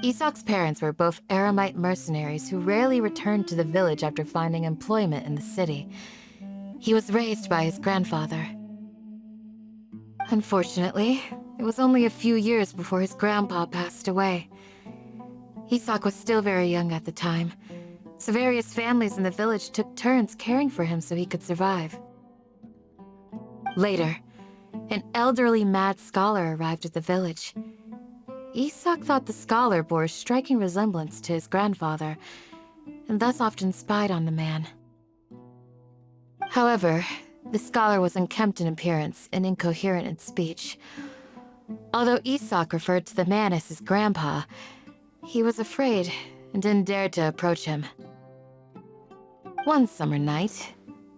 Isoc's parents were both eremite mercenaries who rarely returned to the village after finding employment in the city. He was raised by his grandfather. Unfortunately, it was only a few years before his grandpa passed away. Isoc was still very young at the time, so various families in the village took turns caring for him so he could survive. Later, an elderly mad scholar arrived at the village. Isoc thought the scholar bore a striking resemblance to his grandfather, and thus often spied on the man. However, the scholar was unkempt in appearance and incoherent in speech. Although Isoc referred to the man as his grandpa, he was afraid and didn't dare to approach him. One summer night,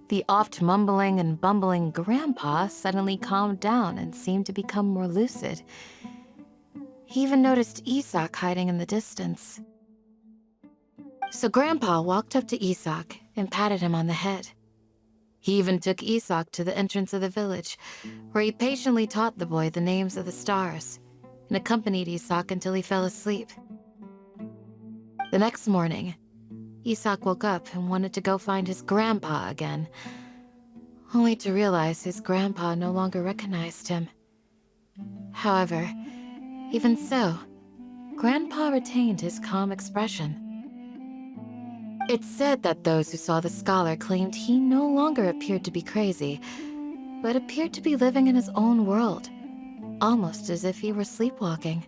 the oft mumbling and bumbling grandpa suddenly calmed down and seemed to become more lucid. He even noticed Isoc hiding in the distance. So Grandpa walked up to Isoc and patted him on the head. He even took Isoc to the entrance of the village, where he patiently taught the boy the names of the stars and accompanied Isoc until he fell asleep. The next morning, Isoc woke up and wanted to go find his grandpa again, only to realize his grandpa no longer recognized him. However, even so, Grandpa retained his calm expression. It's said that those who saw the scholar claimed he no longer appeared to be crazy, but appeared to be living in his own world, almost as if he were sleepwalking.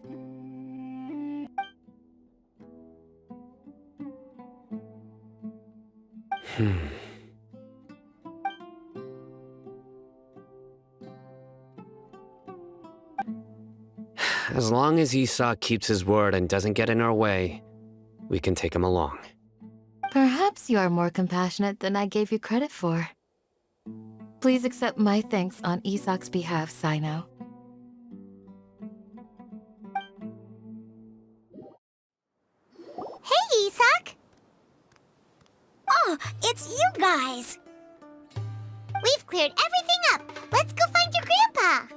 As long as Isoc keeps his word and doesn't get in our way, we can take him along. Perhaps you are more compassionate than I gave you credit for. Please accept my thanks on Isoc's behalf, Sino. Hey, Isoc! Oh, it's you guys! We've cleared everything up. Let's go find your grandpa!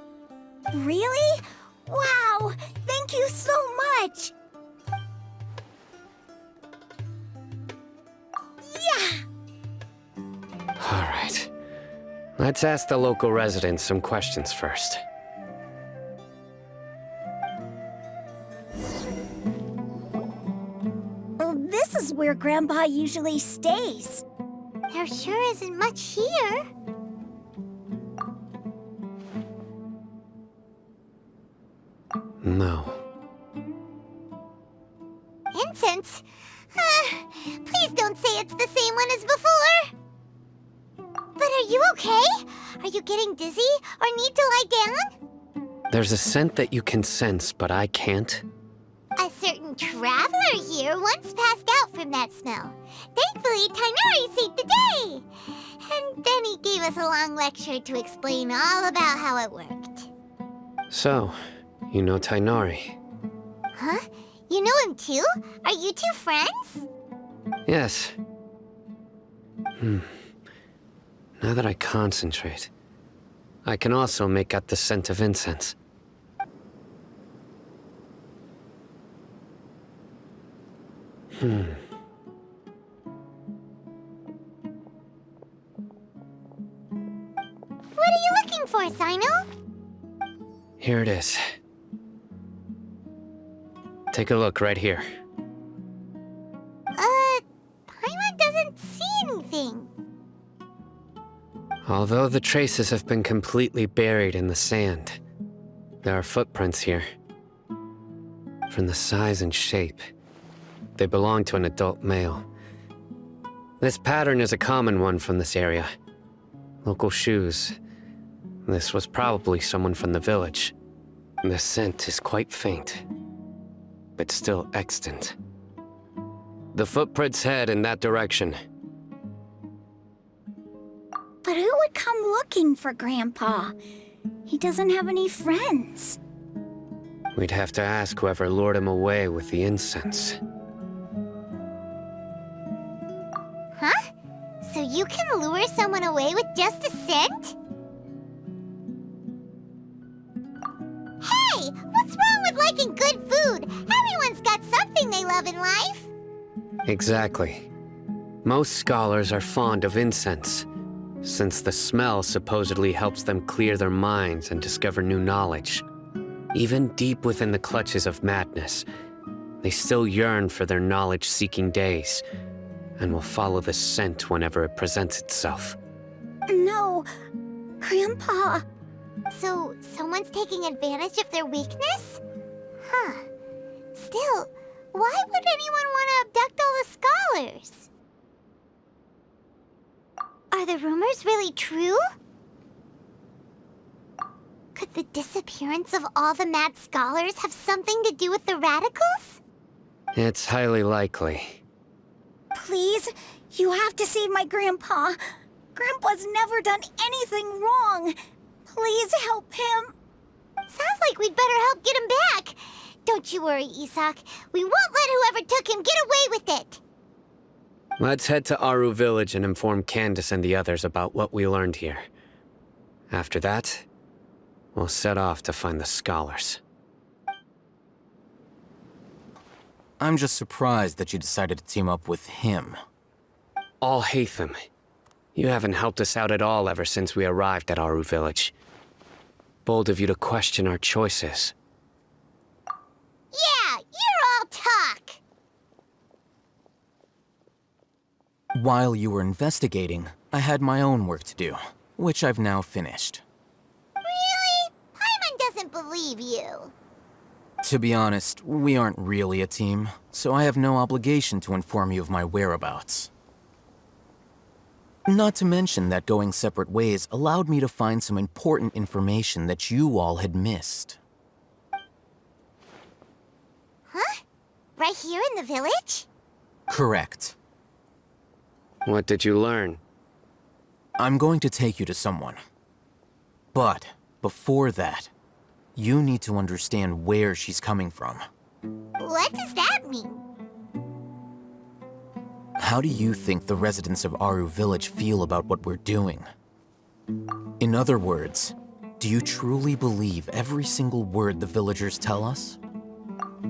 Really? Wow! Thank you so much! Yeah! All right. Let's ask the local residents some questions first. Well, this is where Grandpa usually stays. There sure isn't much here. No. Incense? Please don't say it's the same one as before. But are you okay? Are you getting dizzy or need to lie down? There's a scent that you can sense, but I can't. A certain traveler here once passed out from that smell. Thankfully, Tighnari saved the day. And then he gave us a long lecture to explain all about how it worked. So, you know Tighnari? Huh? You know him too? Are you two friends? Yes. Now that I concentrate, I can also make out the scent of incense. What are you looking for, Sino? Here it is. Take a look right here. Paimon doesn't see anything. Although the traces have been completely buried in the sand, there are footprints here. From the size and shape, they belong to an adult male. This pattern is a common one from this area. Local shoes. This was probably someone from the village. The scent is quite faint, but still extant. The footprints head in that direction. But who would come looking for Grandpa? He doesn't have any friends. We'd have to ask whoever lured him away with the incense. Huh? So you can lure someone away with just a scent? Hey! What's wrong with liking making good food. Everyone's got something they love in life. Exactly. Most scholars are fond of incense, since the smell supposedly helps them clear their minds and discover new knowledge. Even deep within the clutches of madness, they still yearn for their knowledge-seeking days, and will follow the scent whenever it presents itself. No, Grandpa. So, someone's taking advantage of their weakness? Huh. Still, why would anyone want to abduct all the scholars? Are the rumors really true? Could the disappearance of all the mad scholars have something to do with the radicals? It's highly likely. Please, you have to save my grandpa. Grandpa's never done anything wrong. Please help him. Sounds like we'd better help get him back. Don't you worry, Isoc. We won't let whoever took him get away with it. Let's head to Aru Village and inform Candace and the others about what we learned here. After that, we'll set off to find the scholars. I'm just surprised that you decided to team up with him. All Hatham. You haven't helped us out at all ever since we arrived at Aru Village. Bold of you to question our choices. Yeah, you're all talk. While you were investigating, I had my own work to do, which I've now finished. Really? Paimon doesn't believe you. To be honest, we aren't really a team, so I have no obligation to inform you of my whereabouts. Not to mention that going separate ways allowed me to find some important information that you all had missed. Huh? Right here in the village? Correct. What did you learn? I'm going to take you to someone. But before that, you need to understand where she's coming from. What does that mean? How do you think the residents of Aru Village feel about what we're doing? In other words, do you truly believe every single word the villagers tell us?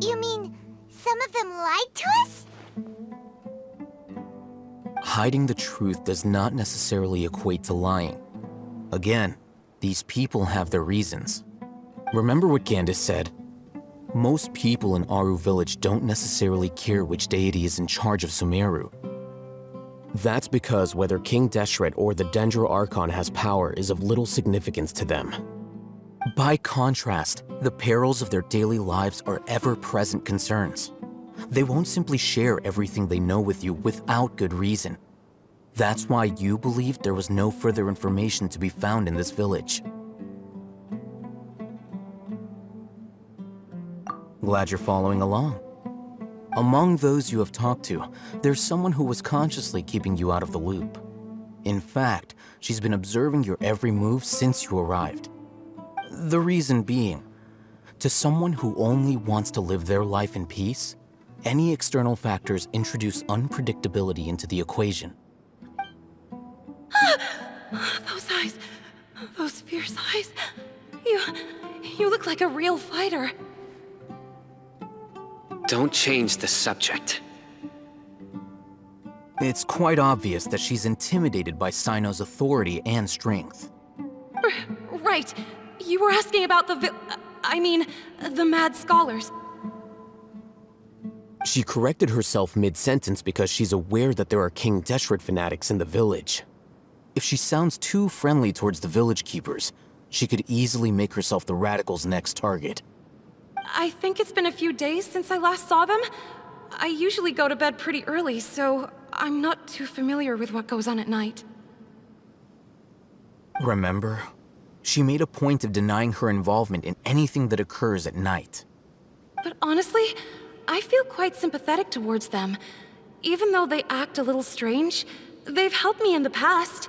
You mean some of them lied to us? Hiding the truth does not necessarily equate to lying. Again, these people have their reasons. Remember what Candace said? Most people in Aru Village don't necessarily care which deity is in charge of Sumeru. That's because whether King Deshret or the Dendro Archon has power is of little significance to them. By contrast, the perils of their daily lives are ever-present concerns. They won't simply share everything they know with you without good reason. That's why you believed there was no further information to be found in this village. Glad you're following along. Among those you have talked to, there's someone who was consciously keeping you out of the loop. In fact, she's been observing your every move since you arrived. The reason being, to someone who only wants to live their life in peace, any external factors introduce unpredictability into the equation. Those eyes. Those fierce eyes. You look like a real fighter. Don't change the subject. It's quite obvious that she's intimidated by Sino's authority and strength. Right. You were asking about the mad scholars. She corrected herself mid-sentence because she's aware that there are King Deshret fanatics in the village. If she sounds too friendly towards the village keepers, she could easily make herself the radicals' next target. I think it's been a few days since I last saw them. I usually go to bed pretty early, so I'm not too familiar with what goes on at night. Remember? She made a point of denying her involvement in anything that occurs at night. But honestly, I feel quite sympathetic towards them. Even though they act a little strange, they've helped me in the past.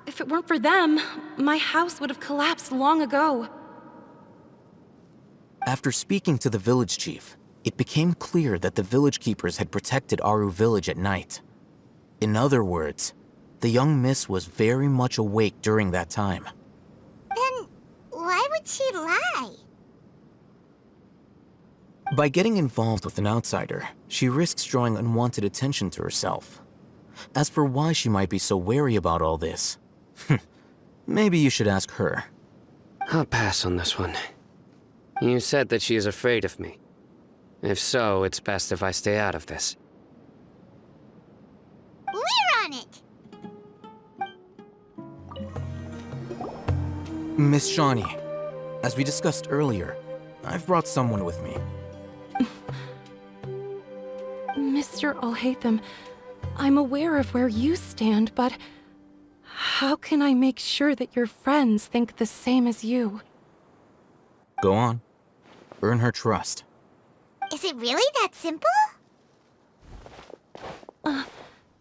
If it weren't for them, my house would have collapsed long ago. After speaking to the village chief, it became clear that the village keepers had protected Aru Village at night. In other words, the young miss was very much awake during that time. Then, why would she lie? By getting involved with an outsider, she risks drawing unwanted attention to herself. As for why she might be so wary about all this, maybe you should ask her. I'll pass on this one. You said that she is afraid of me. If so, it's best if I stay out of this. We're on it! Miss Shawnee, as we discussed earlier, I've brought someone with me. Mr. Alhaitham, I'm aware of where you stand, but how can I make sure that your friends think the same as you? Go on. Earn her trust. Is it really that simple?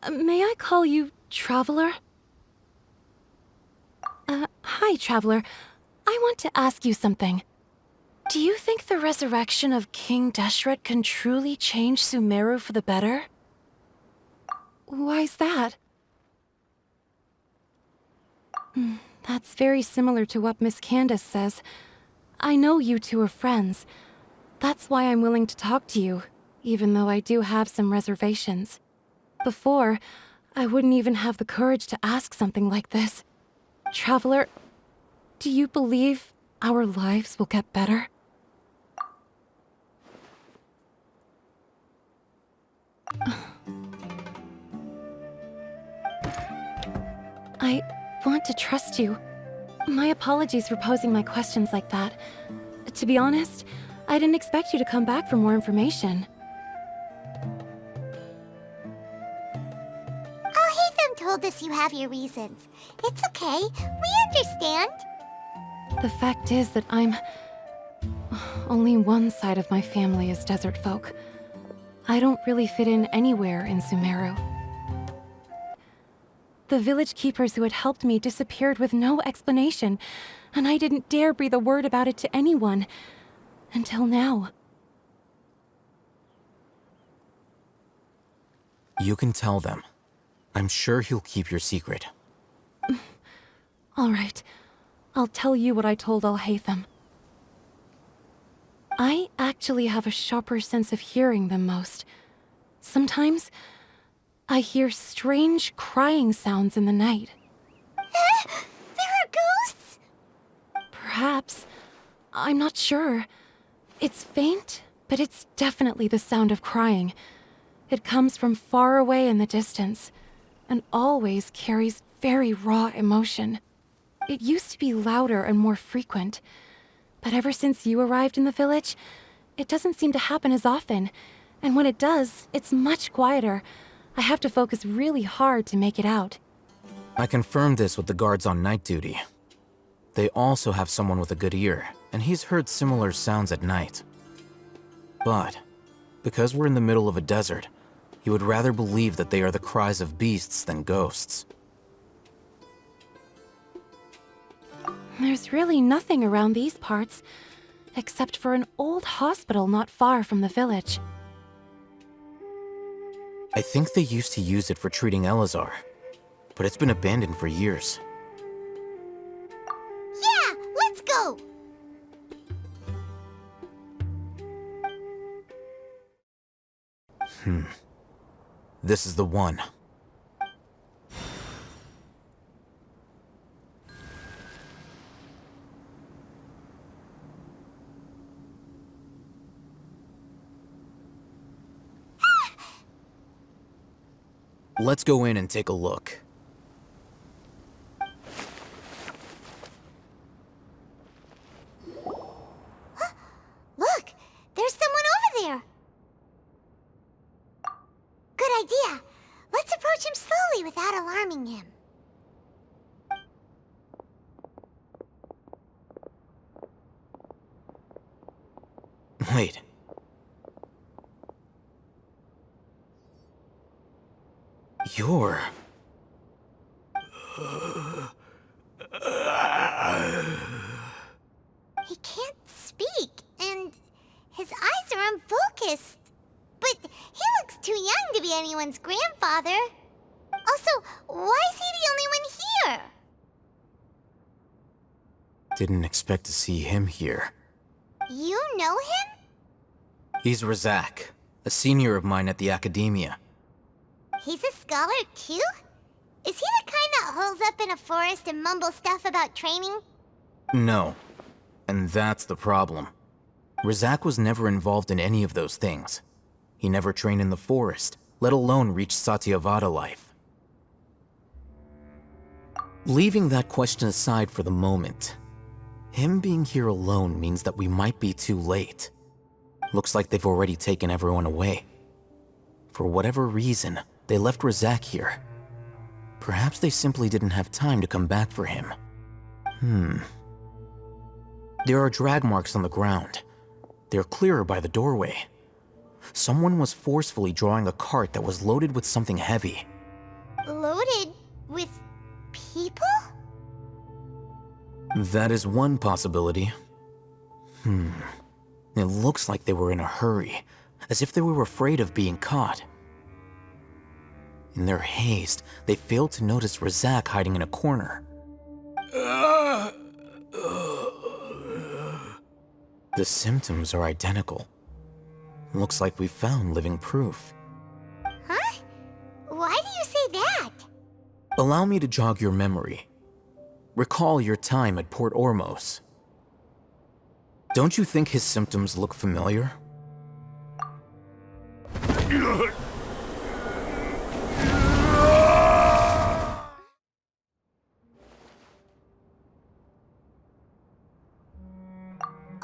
May I call you Traveler? Hi, Traveler. I want to ask you something. Do you think the resurrection of King Deshret can truly change Sumeru for the better? Why's that? That's very similar to what Miss Candace says. I know you two are friends. That's why I'm willing to talk to you, even though I do have some reservations. Before, I wouldn't even have the courage to ask something like this. Traveler, do you believe our lives will get better? I want to trust you. My apologies for posing my questions like that. To be honest, I didn't expect you to come back for more information. Alhaitham told us you have your reasons. It's okay. We understand. The fact is that only one side of my family is desert folk. I don't really fit in anywhere in Sumeru. The village keepers who had helped me disappeared with no explanation, and I didn't dare breathe a word about it to anyone. Until now. You can tell them. I'm sure he'll keep your secret. All right. I'll tell you what I told Alhaitham. I actually have a sharper sense of hearing than most. Sometimes, I hear strange crying sounds in the night. There are ghosts? Perhaps. I'm not sure. It's faint, but it's definitely the sound of crying. It comes from far away in the distance, and always carries very raw emotion. It used to be louder and more frequent, but ever since you arrived in the village, it doesn't seem to happen as often, and when it does, it's much quieter. I have to focus really hard to make it out. I confirmed this with the guards on night duty. They also have someone with a good ear, and he's heard similar sounds at night. But, because we're in the middle of a desert, he would rather believe that they are the cries of beasts than ghosts. There's really nothing around these parts, except for an old hospital not far from the village. I think they used to use it for treating Elazar, but it's been abandoned for years. Yeah, let's go! This is the one. Let's go in and take a look. Look, there's someone over there. Good idea. Let's approach him slowly without alarming him. Wait. You're... He can't speak, and his eyes are unfocused. But he looks too young to be anyone's grandfather. Also, why is he the only one here? Didn't expect to see him here. You know him? He's Razak, a senior of mine at the Academia. He's a scholar too? Is he the kind that holes up in a forest and mumbles stuff about training? No. And that's the problem. Razak was never involved in any of those things. He never trained in the forest, let alone reach Satyavada life. Leaving that question aside for the moment, him being here alone means that we might be too late. Looks like they've already taken everyone away. For whatever reason, they left Razak here. Perhaps they simply didn't have time to come back for him. There are drag marks on the ground. They're clearer by the doorway. Someone was forcefully drawing a cart that was loaded with something heavy. Loaded with people? That is one possibility. It looks like they were in a hurry, as if they were afraid of being caught. In their haste, they failed to notice Razak hiding in a corner. The symptoms are identical. Looks like we found living proof. Huh? Why do you say that? Allow me to jog your memory. Recall your time at Port Ormos. Don't you think his symptoms look familiar?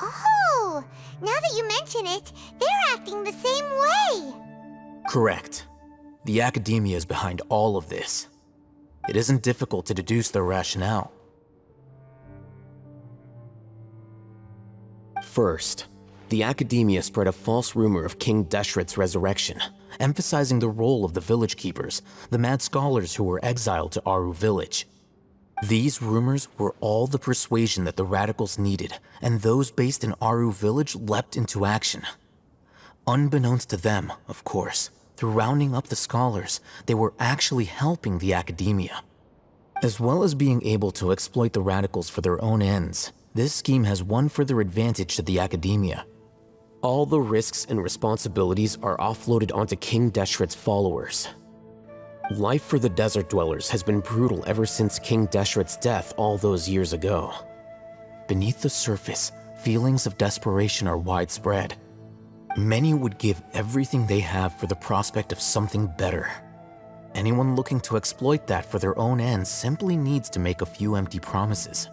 Oh, now that you mention it, they're acting the same way. Correct. The Academia is behind all of this. It isn't difficult to deduce their rationale. First, the Academia spread a false rumor of King Deshret's resurrection, emphasizing the role of the village keepers, the mad scholars who were exiled to Aru village. These rumors were all the persuasion that the radicals needed, and those based in Aru village leapt into action. Unbeknownst to them, of course, through rounding up the scholars, they were actually helping the Academia. As well as being able to exploit the radicals for their own ends, this scheme has one further advantage to the Academia. All the risks and responsibilities are offloaded onto King Deshret's followers. Life for the desert dwellers has been brutal ever since King Deshret's death all those years ago. Beneath the surface, feelings of desperation are widespread. Many would give everything they have for the prospect of something better. Anyone looking to exploit that for their own ends simply needs to make a few empty promises.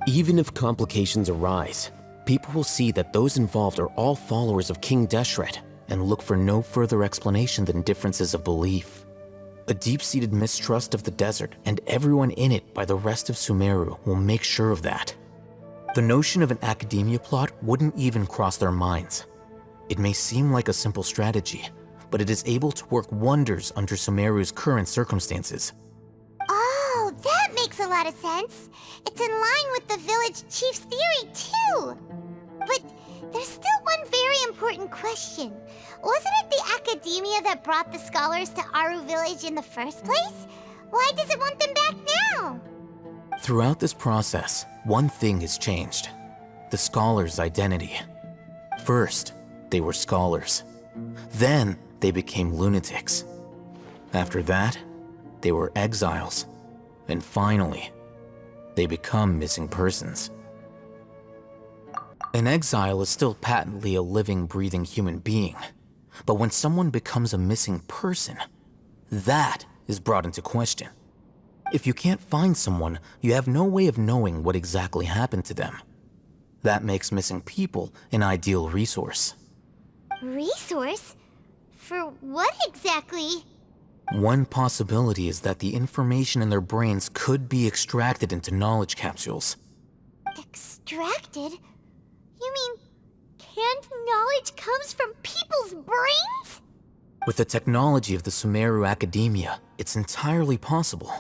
Even if complications arise, people will see that those involved are all followers of King Deshret and look for no further explanation than differences of belief. A deep-seated mistrust of the desert and everyone in it by the rest of Sumeru will make sure of that. The notion of an Academia plot wouldn't even cross their minds. It may seem like a simple strategy, but it is able to work wonders under Sumeru's current circumstances. Oh, that makes a lot of sense. It's in line with the village chief's theory, too. But there's still one very important question. Wasn't it the Academia that brought the scholars to Aru village in the first place? Why does it want them back now? Throughout this process, one thing has changed. The scholars' identity. First, they were scholars. Then, they became lunatics. After that, they were exiles. And finally, they become missing persons. An exile is still patently a living, breathing human being. But when someone becomes a missing person, that is brought into question. If you can't find someone, you have no way of knowing what exactly happened to them. That makes missing people an ideal resource. Resource? For what exactly? One possibility is that the information in their brains could be extracted into knowledge capsules. Extracted? You mean canned knowledge comes from people's brains? With the technology of the Sumeru Academia, it's entirely possible.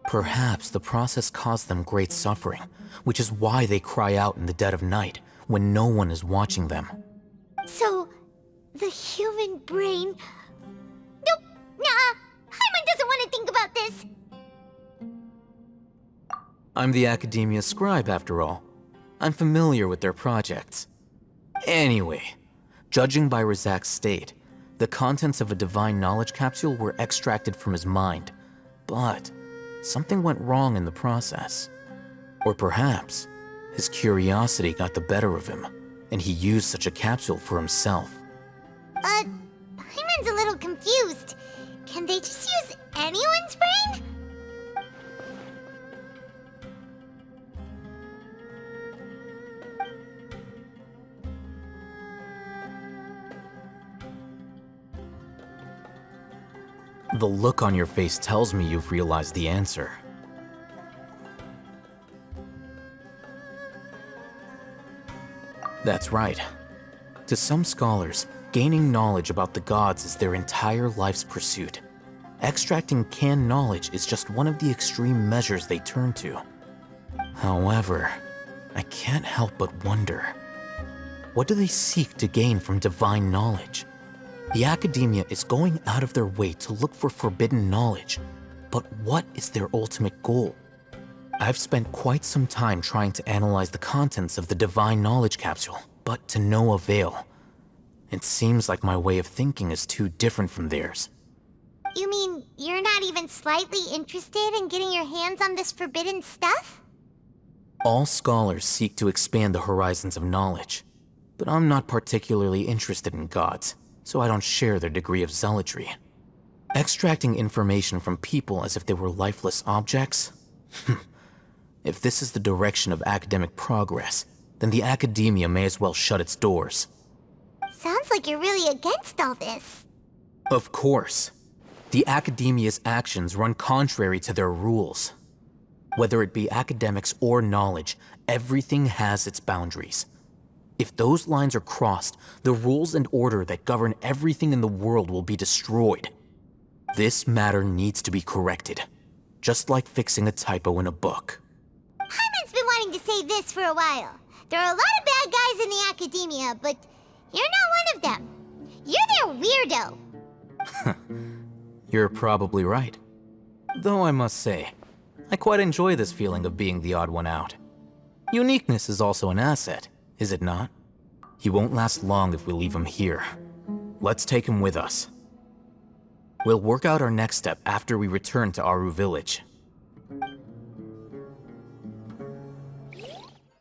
Perhaps the process caused them great suffering, which is why they cry out in the dead of night when no one is watching them. So, the human brain... Nope, nah, Hyman doesn't want to think about this. I'm the Academia scribe, after all. I'm familiar with their projects. Anyway, Judging by Razak's state, the contents of a divine knowledge capsule were extracted from his mind, but something went wrong in the process. Or perhaps his curiosity got the better of him, and he used such a capsule for himself. Paimon's a little confused. Can they just use anyone's brain? The look on your face tells me you've realized the answer. That's right. To some scholars, gaining knowledge about the gods is their entire life's pursuit. Extracting canned knowledge is just one of the extreme measures they turn to. However, I can't help but wonder, what do they seek to gain from divine knowledge? The academia is going out of their way to look for forbidden knowledge, but what is their ultimate goal? I've spent quite some time trying to analyze the contents of the divine knowledge capsule, but to no avail. It seems like my way of thinking is too different from theirs. You mean you're not even slightly interested in getting your hands on this forbidden stuff? All scholars seek to expand the horizons of knowledge, but I'm not particularly interested in gods, so I don't share their degree of zealotry. Extracting information from people as if they were lifeless objects? If this is the direction of academic progress, then the academia may as well shut its doors. Sounds like you're really against all this. Of course. The academia's actions run contrary to their rules. Whether it be academics or knowledge, everything has its boundaries. If those lines are crossed, the rules and order that govern everything in the world will be destroyed. This matter needs to be corrected, just like fixing a typo in a book. Paimon's been wanting to say this for a while. There are a lot of bad guys in the academia, but you're not one of them. You're their weirdo. You're probably right. Though I must say, I quite enjoy this feeling of being the odd one out. Uniqueness is also an asset, is it not? He won't last long if we leave him here. Let's take him with us. We'll work out our next step after we return to Aru Village.